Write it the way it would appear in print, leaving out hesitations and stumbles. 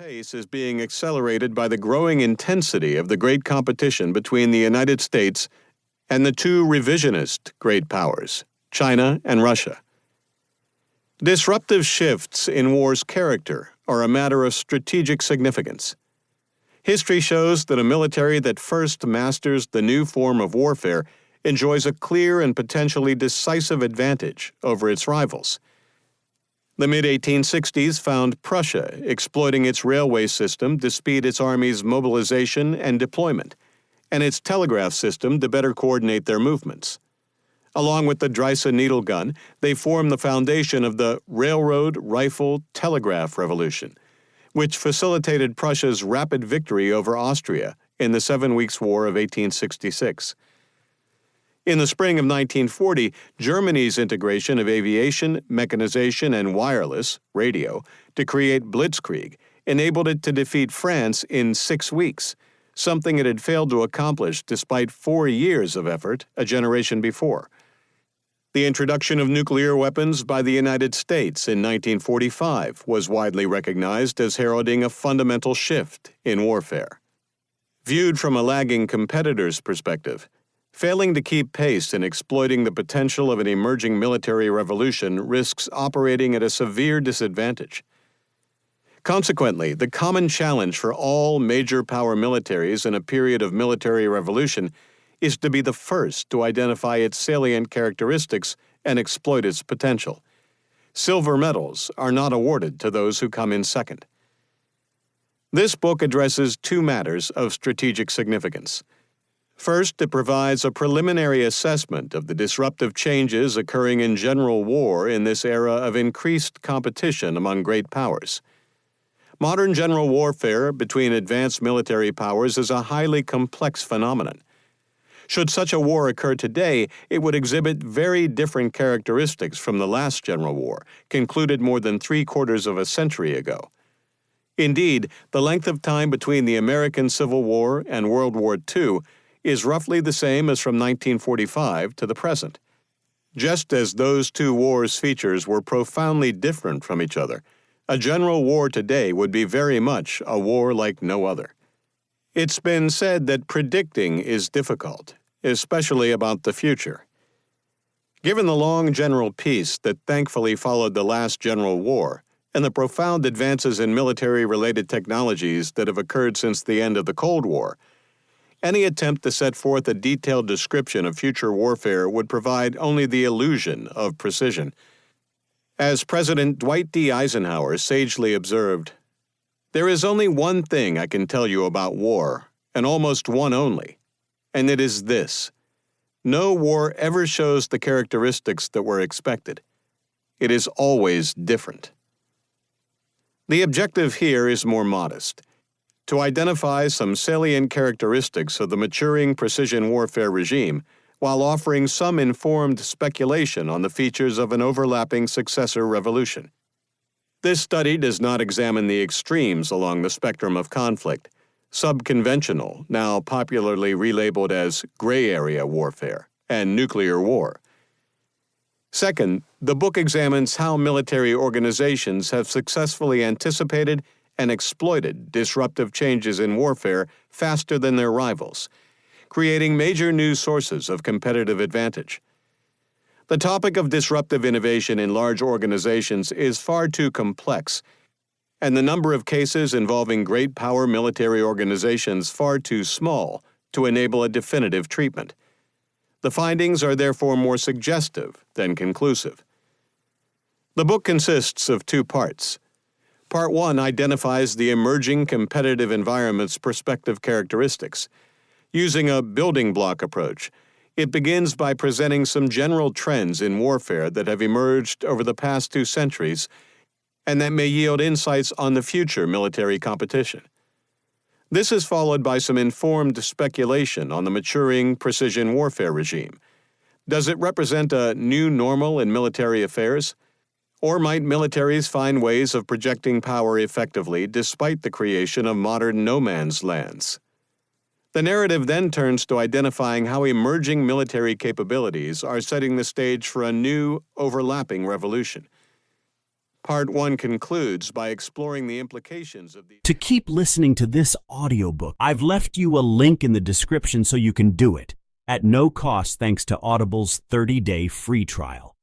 pace is being accelerated by the growing intensity of the great competition between the United States and the two revisionist great powers, China and Russia. Disruptive shifts in war's character are a matter of strategic significance. History shows that a military that first masters the new form of warfare enjoys a clear and potentially decisive advantage over its rivals. The mid-1860s found Prussia exploiting its railway system to speed its army's mobilization and deployment, and its telegraph system to better coordinate their movements. Along with the Dreyse needle gun, they formed the foundation of the railroad, rifle, telegraph revolution, which facilitated Prussia's rapid victory over Austria in the 7 Weeks' War of 1866. In the spring of 1940, Germany's integration of aviation, mechanization, and wireless, radio, to create blitzkrieg enabled it to defeat France in 6 weeks, something it had failed to accomplish despite 4 years of effort a generation before. The introduction of nuclear weapons by the United States in 1945 was widely recognized as heralding a fundamental shift in warfare. Viewed from a lagging competitor's perspective, failing to keep pace in exploiting the potential of an emerging military revolution risks operating at a severe disadvantage. Consequently, the common challenge for all major power militaries in a period of military revolution is to be the first to identify its salient characteristics and exploit its potential. Silver medals are not awarded to those who come in second. This book addresses two matters of strategic significance. First, it provides a preliminary assessment of the disruptive changes occurring in general war in this era of increased competition among great powers. Modern general warfare between advanced military powers is a highly complex phenomenon. Should such a war occur today, it would exhibit very different characteristics from the last general war, concluded more than 3/4 of a century ago. Indeed, the length of time between the American Civil War and World War II is roughly the same as from 1945 to the present. Just as those two wars' features were profoundly different from each other, a general war today would be very much a war like no other. It's been said that predicting is difficult, especially about the future. Given the long general peace that thankfully followed the last general war, and the profound advances in military-related technologies that have occurred since the end of the Cold War, any attempt to set forth a detailed description of future warfare would provide only the illusion of precision. As President Dwight D. Eisenhower sagely observed, "There is only one thing I can tell you about war, and almost one only, and it is this: no war ever shows the characteristics that were expected. It is always different." The objective here is more modest: to identify some salient characteristics of the maturing precision warfare regime, while offering some informed speculation on the features of an overlapping successor revolution. This study does not examine the extremes along the spectrum of conflict, subconventional, now popularly relabeled as gray area warfare, and nuclear war. Second, the book examines how military organizations have successfully anticipated and exploited disruptive changes in warfare faster than their rivals, creating major new sources of competitive advantage. The topic of disruptive innovation in large organizations is far too complex, and the number of cases involving great power military organizations far too small to enable a definitive treatment. The findings are therefore more suggestive than conclusive. The book consists of 2 parts. Part 1 identifies the emerging competitive environment's prospective characteristics. Using a building block approach, it begins by presenting some general trends in warfare that have emerged over the past 2 centuries and that may yield insights on the future military competition. This is followed by some informed speculation on the maturing precision warfare regime. Does it represent a new normal in military affairs? Or might militaries find ways of projecting power effectively despite the creation of modern no-man's lands? The narrative then turns to identifying how emerging military capabilities are setting the stage for a new, overlapping revolution. Part 1 concludes by exploring the implications of the... To keep listening to this audiobook, I've left you a link in the description so you can do it, at no cost thanks to Audible's 30-day free trial.